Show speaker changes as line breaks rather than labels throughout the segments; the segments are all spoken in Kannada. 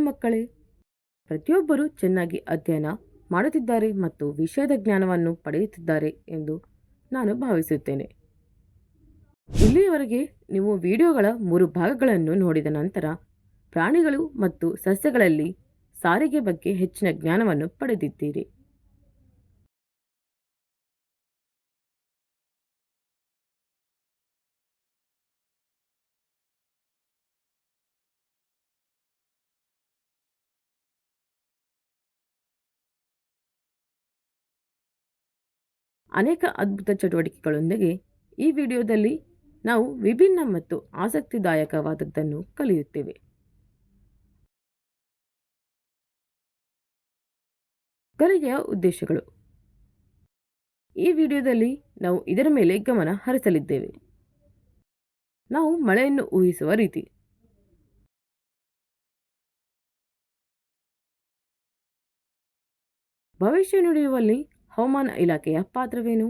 ಮಕ್ಕಳೇ, ಪ್ರತಿಯೊಬ್ಬರೂ ಚೆನ್ನಾಗಿ ಅಧ್ಯಯನ ಮಾಡುತ್ತಿದ್ದಾರೆ ಮತ್ತು ವಿಷಯದ ಜ್ಞಾನವನ್ನು ಪಡೆಯುತ್ತಿದ್ದಾರೆ ಎಂದು ನಾನು ಭಾವಿಸುತ್ತೇನೆ. ಇಲ್ಲಿಯವರೆಗೆ ನೀವು ವಿಡಿಯೋಗಳ 3 ಭಾಗಗಳನ್ನು ನೋಡಿದ ನಂತರ ಪ್ರಾಣಿಗಳು ಮತ್ತು ಸಸ್ಯಗಳಲ್ಲಿ ಸಾರಿಗೆ ಬಗ್ಗೆ ಹೆಚ್ಚಿನ ಜ್ಞಾನವನ್ನು ಪಡೆದಿದ್ದೀರಿ. ಅನೇಕ ಅದ್ಭುತ ಚಟುವಟಿಕೆಗಳೊಂದಿಗೆ ಈ ವಿಡಿಯೋದಲ್ಲಿ ನಾವು ವಿಭಿನ್ನ ಮತ್ತು ಆಸಕ್ತಿದಾಯಕವಾದದ್ದನ್ನು ಕಲಿಯುತ್ತೇವೆ. ಕಲಿಕೆಯ ಉದ್ದೇಶಗಳು. ಈ ವಿಡಿಯೋದಲ್ಲಿ ನಾವು ಇದರ ಮೇಲೆ ಗಮನ ಹರಿಸಲಿದ್ದೇವೆ. ನಾವು ಮಳೆಯನ್ನು ಊಹಿಸುವ ರೀತಿ, ಭವಿಷ್ಯ ನುಡಿಯುವಲ್ಲಿ ಹವಾಮಾನ ಇಲಾಖೆಯ ಪಾತ್ರವೇನು,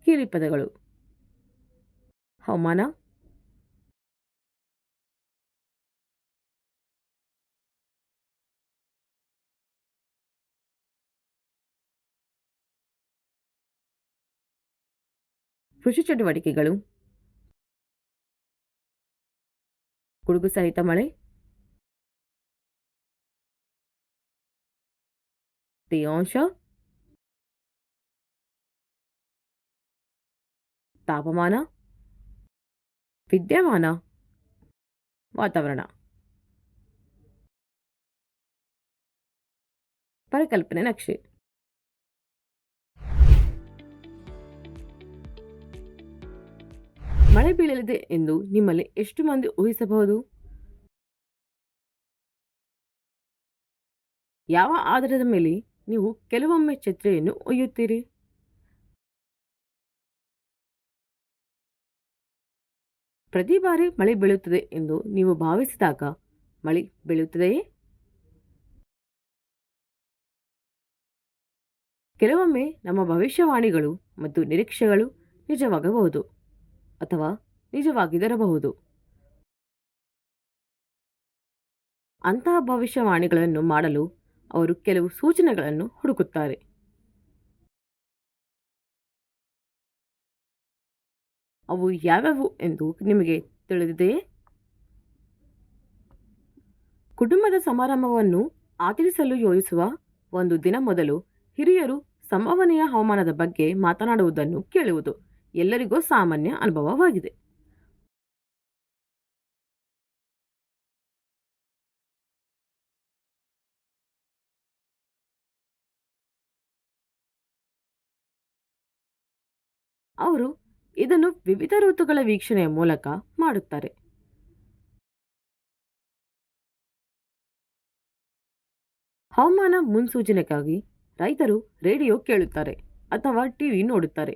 ಕೀಲಿ ಪದಗಳು, ಹವಾಮಾನ, ಕೃಷಿ ಚಟುವಟಿಕೆಗಳು, ಗುಡುಗು ಸಹಿತ ಮಳೆ, ತೇವಾಂಶ, ತಾಪಮಾನ, ವಿದ್ಯಮಾನ, ವಾತಾವರಣ. ಪರಿಕಲ್ಪನೆ ನಕ್ಷೆ. ಮಳೆ ಬೀಳಲಿದೆ ಎಂದು ನಿಮ್ಮಲ್ಲಿ ಎಷ್ಟು ಮಂದಿ ಊಹಿಸಬಹುದು? ಯಾವ ಆಧಾರದ ಮೇಲೆ ನೀವು ಕೆಲವೊಮ್ಮೆ ಛತ್ರಿಯನ್ನು ಒಯ್ಯುತ್ತೀರಿ? ಪ್ರತಿ ಬಾರಿ ಮಳೆ ಬೀಳುತ್ತದೆ ಎಂದು ನೀವು ಭಾವಿಸಿದಾಗ ಮಳೆ ಬೀಳುತ್ತದೆಯೇ? ಕೆಲವೊಮ್ಮೆ ನಮ್ಮ ಭವಿಷ್ಯವಾಣಿಗಳು ಮತ್ತು ನಿರೀಕ್ಷೆಗಳು ನಿಜವಾಗಬಹುದು ಅಥವಾ ನಿಜವಾಗಿರಬಹುದು. ಅಂತಹ ಭವಿಷ್ಯವಾಣಿಗಳನ್ನು ಮಾಡಲು ಅವರು ಕೆಲವು ಸೂಚನೆಗಳನ್ನು ಹುಡುಕುತ್ತಾರೆ. ಅವು ಯಾವ್ಯಾವು ಎಂದು ನಿಮಗೆ ತಿಳಿದಿದೆಯೇ? ಕುಟುಂಬದ ಸಮಾರಂಭವನ್ನು ಆಚರಿಸಲು ಯೋಜಿಸುವ ಒಂದು ದಿನ ಮೊದಲು ಹಿರಿಯರು ಸಂಭವನೀಯ ಹವಾಮಾನದ ಬಗ್ಗೆ ಮಾತನಾಡುವುದನ್ನು ಕೇಳುವುದು ಎಲ್ಲರಿಗೂ ಸಾಮಾನ್ಯ ಅನುಭವವಾಗಿದೆ. ಅವರು ಇದನ್ನು ವಿವಿಧ ಋತುಗಳ ವೀಕ್ಷಣೆಯ ಮೂಲಕ ಮಾಡುತ್ತಾರೆ. ಹವಾಮಾನ ಮುನ್ಸೂಚನೆಗಾಗಿ ರೈತರು ರೇಡಿಯೋ ಕೇಳುತ್ತಾರೆ ಅಥವಾ ಟಿವಿ ನೋಡುತ್ತಾರೆ.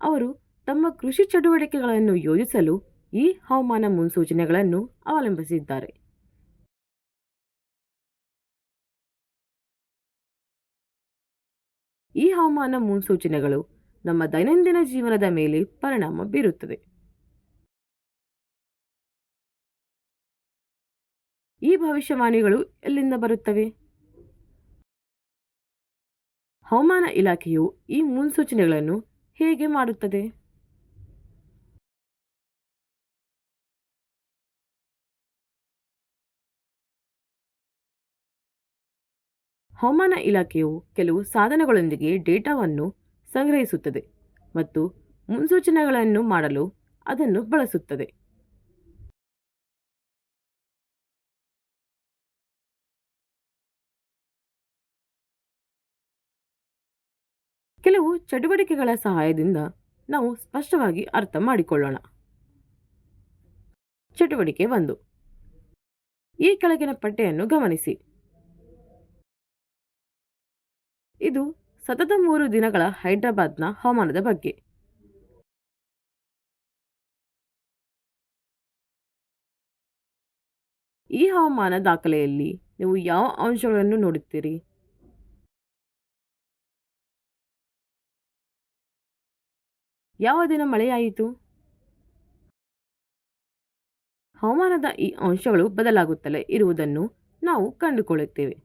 ಅವರು ತಮ್ಮ ಕೃಷಿ ಚಟುವಟಿಕೆಗಳನ್ನು ಯೋಜಿಸಲು ಈ ಹವಾಮಾನ ಮುನ್ಸೂಚನೆಗಳನ್ನು ಅವಲಂಬಿಸಿದ್ದಾರೆ. ಈ ಹವಾಮಾನ ಮುನ್ಸೂಚನೆಗಳು ನಮ್ಮ ದೈನಂದಿನ ಜೀವನದ ಮೇಲೆ ಪರಿಣಾಮ ಬೀರುತ್ತದೆ. ಈ ಭವಿಷ್ಯವಾಣಿಗಳು ಎಲ್ಲಿಂದ ಬರುತ್ತವೆ? ಹವಾಮಾನ ಇಲಾಖೆಯು ಈ ಮುನ್ಸೂಚನೆಗಳನ್ನು ಹೇಗೆ ಮಾಡುತ್ತದೆ? ಹವಾಮಾನ ಇಲಾಖೆಯು ಕೆಲವು ಸಾಧನಗಳೊಂದಿಗೆ ಡೇಟಾವನ್ನು ಸಂಗ್ರಹಿಸುತ್ತದೆ ಮತ್ತು ಮುನ್ಸೂಚನೆಗಳನ್ನು ಮಾಡಲು ಅದನ್ನು ಬಳಸುತ್ತದೆ. ಕೆಲವು ಚಟುವಟಿಕೆಗಳ ಸಹಾಯದಿಂದ ನಾವು ಸ್ಪಷ್ಟವಾಗಿ ಅರ್ಥ ಮಾಡಿಕೊಳ್ಳೋಣ. ಚಟುವಟಿಕೆ 1. ಈ ಕೆಳಗಿನ ಪಟ್ಟಿಯನ್ನು ಗಮನಿಸಿ. ಇದು ಸತತ 3 ದಿನಗಳ ಹೈದರಾಬಾದ್ನ ಹವಾಮಾನದ ಬಗ್ಗೆ. ಈ ಹವಾಮಾನ ದಾಖಲೆಯಲ್ಲಿ ನೀವು ಯಾವ ಅಂಶಗಳನ್ನು ನೋಡುತ್ತೀರಿ? ಯಾವ ದಿನ ಮಳೆಯಾಯಿತು? ಹವಾಮಾನದ ಈ ಅಂಶಗಳು ಬದಲಾಗುತ್ತಲೇ ಇರುವುದನ್ನು ನಾವು ಕಂಡುಕೊಳ್ಳುತ್ತೇವೆ.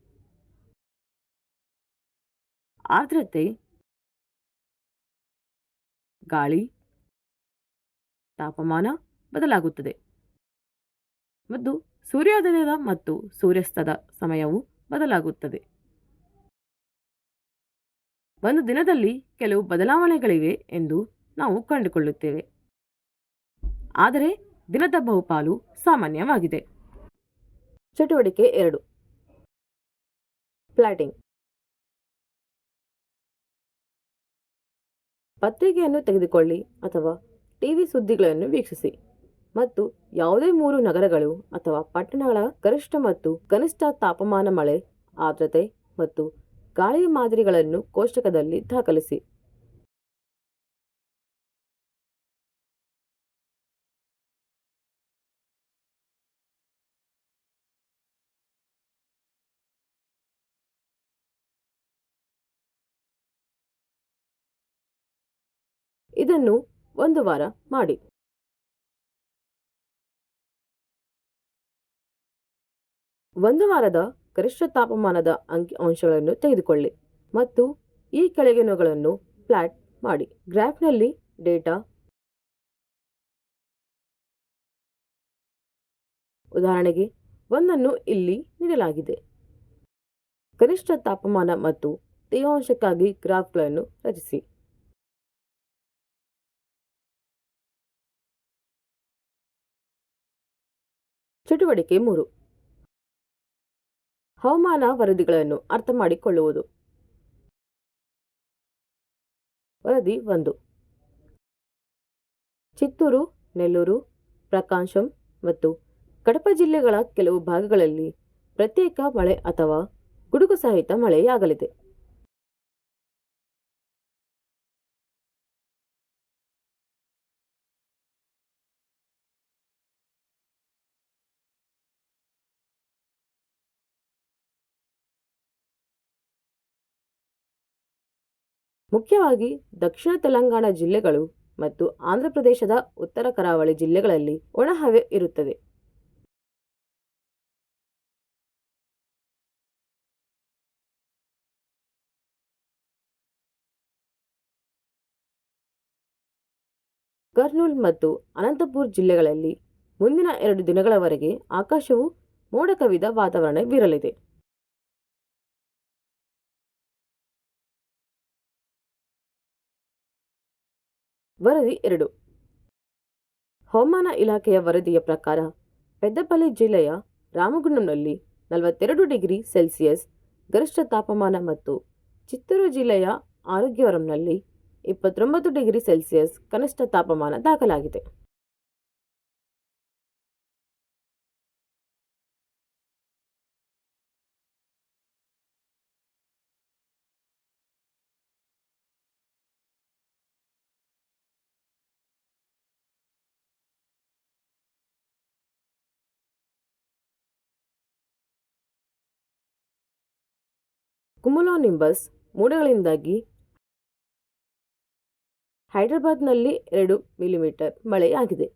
ಆರ್ದ್ರತೆ, ಗಾಳಿ, ತಾಪಮಾನ ಬದಲಾಗುತ್ತದೆ ಮತ್ತು ಸೂರ್ಯೋದಯದ ಮತ್ತು ಸೂರ್ಯಾಸ್ತದ ಸಮಯವು ಬದಲಾಗುತ್ತದೆ. ಒಂದು ದಿನದಲ್ಲಿ ಕೆಲವು ಬದಲಾವಣೆಗಳಿವೆ ಎಂದು ನಾವು ಕಂಡುಕೊಳ್ಳುತ್ತೇವೆ, ಆದರೆ ದಿನದ ಬಹುಪಾಲು ಸಾಮಾನ್ಯವಾಗಿದೆ. ಚಟುವಟಿಕೆ 2, ಪ್ಲಾಟಿಂಗ್. ಪತ್ರಿಕೆಯನ್ನು ತೆಗೆದುಕೊಳ್ಳಿ ಅಥವಾ ಟಿವಿ ಸುದ್ದಿಗಳನ್ನು ವೀಕ್ಷಿಸಿ ಮತ್ತು ಯಾವುದೇ 3 ನಗರಗಳು ಅಥವಾ ಪಟ್ಟಣಗಳ ಗರಿಷ್ಠ ಮತ್ತು ಕನಿಷ್ಠ ತಾಪಮಾನ, ಮಳೆ, ಆರ್ದ್ರತೆ ಮತ್ತು ಗಾಳಿಯ ಮಾದರಿಗಳನ್ನು ಕೋಷ್ಟಕದಲ್ಲಿ ದಾಖಲಿಸಿ. ಇದನ್ನು ಒಂದು ವಾರ ಮಾಡಿ. ಒಂದು ವಾರದ ಗರಿಷ್ಠ ತಾಪಮಾನದ ಅಂಕಿಅಂಶಗಳನ್ನು ತೆಗೆದುಕೊಳ್ಳಿ ಮತ್ತು ಈ ಕೆಳಗಿನವುಗಳನ್ನು ಪ್ಲಾಟ್ ಮಾಡಿ. ಗ್ರಾಫ್ನಲ್ಲಿ ಡೇಟಾ. ಉದಾಹರಣೆಗೆ ಒಂದನ್ನು ಇಲ್ಲಿ ನೀಡಲಾಗಿದೆ. ಗರಿಷ್ಠ ತಾಪಮಾನ ಮತ್ತು ತೇವಾಂಶಕ್ಕಾಗಿ ಗ್ರಾಫ್ಗಳನ್ನು ರಚಿಸಿ. ಚಟುವಟಿಕೆ 3, ಹವಾಮಾನ ವರದಿಗಳನ್ನು ಅರ್ಥಮಾಡಿಕೊಳ್ಳುವುದು. ವರದಿ 1. ಚಿತ್ತೂರು, ನೆಲ್ಲೂರು, ಪ್ರಕಾಶಂ ಮತ್ತು ಕಡಪ ಜಿಲ್ಲೆಗಳ ಕೆಲವು ಭಾಗಗಳಲ್ಲಿ ಪ್ರತ್ಯೇಕ ಮಳೆ ಅಥವಾ ಗುಡುಗು ಸಹಿತ ಮಳೆಯಾಗಲಿದೆ. ಮುಖ್ಯವಾಗಿ ದಕ್ಷಿಣ ತೆಲಂಗಾಣ ಜಿಲ್ಲೆಗಳು ಮತ್ತು ಆಂಧ್ರಪ್ರದೇಶದ ಉತ್ತರ ಕರಾವಳಿ ಜಿಲ್ಲೆಗಳಲ್ಲಿ ಒಣಹವೆ ಇರುತ್ತದೆ. ಕರ್ನೂಲ್ ಮತ್ತು ಅನಂತಪುರ ಜಿಲ್ಲೆಗಳಲ್ಲಿ ಮುಂದಿನ 2 ದಿನಗಳವರೆಗೆ ಆಕಾಶವು ಮೋಡ ಕವಿದ ವಾತಾವರಣವಿರಲಿದೆ. ವರದಿ 2. ಹವಾಮಾನ ಇಲಾಖೆಯ ವರದಿಯ ಪ್ರಕಾರ ಪೆದ್ದಪಲ್ಲಿ ಜಿಲ್ಲೆಯ ರಾಮಗುಂಡಂನಲ್ಲಿ 42 ಡಿಗ್ರಿ ಸೆಲ್ಸಿಯಸ್ ಗರಿಷ್ಠ ತಾಪಮಾನ ಮತ್ತು ಚಿತ್ತೂರು ಜಿಲ್ಲೆಯ ಆರೋಗ್ಯವರಂನಲ್ಲಿ 29 ಡಿಗ್ರಿ ಸೆಲ್ಸಿಯಸ್ ಕನಿಷ್ಠ ತಾಪಮಾನ ದಾಖಲಾಗಿದೆ. ಕುಮುಲೋನಿಂಬಸ್ ಮೋಡಗಳಿಂದಾಗಿ ಹೈದರಾಬಾದ್ನಲ್ಲಿ 2 ಮಿಲಿಮೀಟರ್ ಮಳೆಯಾಗಿದೆ.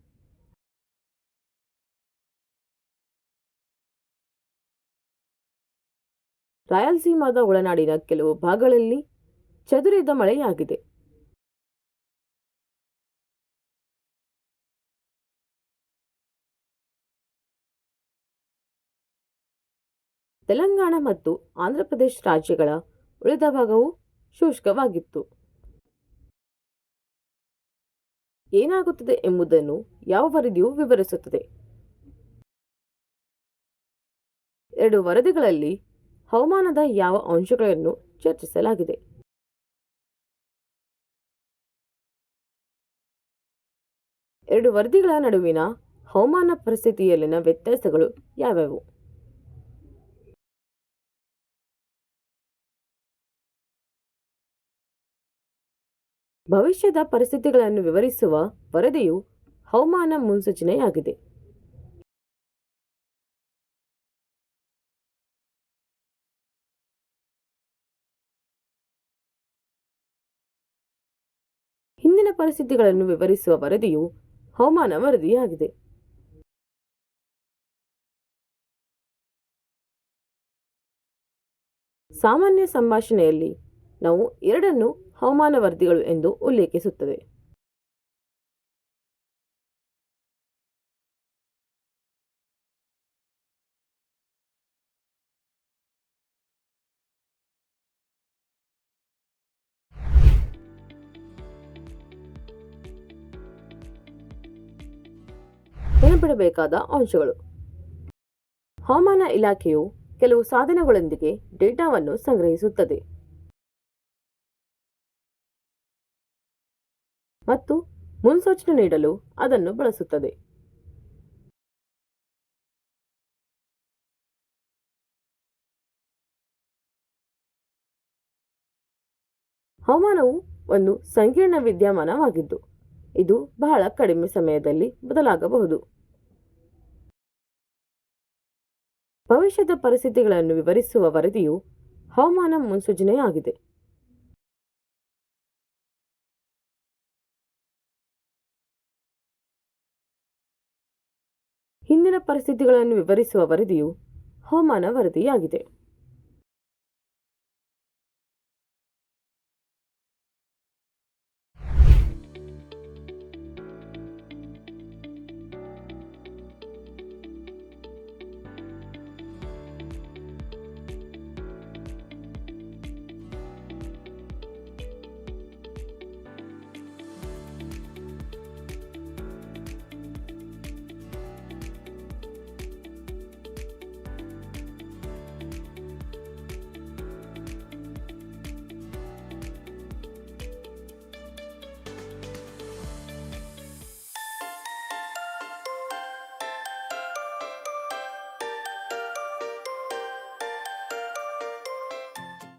ರಾಯಲಸೀಮಾದ ಒಳನಾಡಿನ ಕೆಲವು ಭಾಗಗಳಲ್ಲಿ ಚದುರಿದ ಮಳೆಯಾಗಿದೆ. ತೆಲಂಗಾಣ ಮತ್ತು ಆಂಧ್ರಪ್ರದೇಶ ರಾಜ್ಯಗಳ ಉಳಿದ ಭಾಗವು ಶುಷ್ಕವಾಗಿತ್ತು. ಏನಾಗುತ್ತದೆ ಎಂಬುದನ್ನು ಯಾವ ವರದಿಯು ವಿವರಿಸುತ್ತದೆ? 2 ವರದಿಗಳಲ್ಲಿ ಹವಾಮಾನದ ಯಾವ ಅಂಶಗಳನ್ನು ಚರ್ಚಿಸಲಾಗಿದೆ? ಎರಡು ವರದಿಗಳ ನಡುವಿನ ಹವಾಮಾನ ಪರಿಸ್ಥಿತಿಯಲ್ಲಿನ ವ್ಯತ್ಯಾಸಗಳು ಯಾವ್ಯಾವು? ಭವಿಷ್ಯದ ಪರಿಸ್ಥಿತಿಗಳನ್ನು ವಿವರಿಸುವ ವರದಿಯು ಹವಾಮಾನ ಮುನ್ಸೂಚನೆಯಾಗಿದೆ. ಪರಿಸ್ಥಿತಿಗಳನ್ನು ವಿವರಿಸುವ ವರದಿಯು ಹವಾಮಾನ ವರದಿಯಾಗಿದೆ. ಸಾಮಾನ್ಯ ಸಂಭಾಷಣೆಯಲ್ಲಿ ನಾವು ಎರಡನ್ನು ಹವಾಮಾನ ವರದಿಗಳು ಎಂದು ಉಲ್ಲೇಖಿಸುತ್ತದೆ. ನೆನಪಿಡಬೇಕಾದ ಅಂಶಗಳು. ಹವಾಮಾನ ಇಲಾಖೆಯು ಕೆಲವು ಸಾಧನಗಳೊಂದಿಗೆ ಡೇಟಾವನ್ನು ಸಂಗ್ರಹಿಸುತ್ತದೆ ಮತ್ತು ಮುನ್ಸೂಚನೆ ನೀಡಲು ಅದನ್ನು ಬಳಸುತ್ತದೆ. ಹವಾಮಾನವು ಒಂದು ಸಂಕೀರ್ಣ ವಿದ್ಯಮಾನವಾಗಿದ್ದು ಇದು ಬಹಳ ಕಡಿಮೆ ಸಮಯದಲ್ಲಿ ಬದಲಾಗಬಹುದು. ಭವಿಷ್ಯದ ಪರಿಸ್ಥಿತಿಗಳನ್ನು ವಿವರಿಸುವ ವರದಿಯು ಹವಾಮಾನ ಮುನ್ಸೂಚನೆಯಾಗಿದೆ. ಹಿಂದಿನ ಪರಿಸ್ಥಿತಿಗಳನ್ನು ವಿವರಿಸುವ ವರದಿಯು ಹವಾಮಾನ ವರದಿಯಾಗಿದೆ.